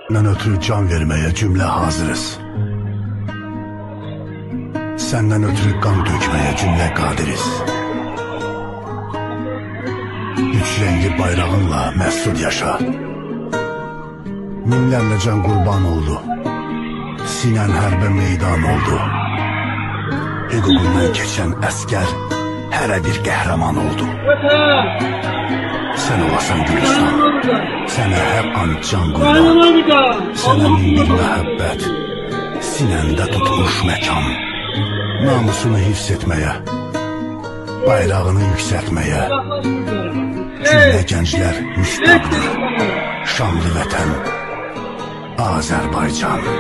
Səndən ötürü can verməyə cümlə hazırız. Səndən ötürü qan dökməyə cümlə qadiriz. Üç rəngli bayrağınla məsud yaşa. Minlərlə can qurban oldu. Sinən hərbə meydan oldu. Hüququndan keçən əskər hərə bir qəhrəman oldu. Sən olasan Gülüstan, sənə hər an can qurban. Sənə min bir məhəbbət, sinəndə tutmuş məkan. Namusunu hifz etməyə, bayrağını yüksəltməyə. Cümlə gənclər müştaqdır, şanlı vətən Azərbaycan.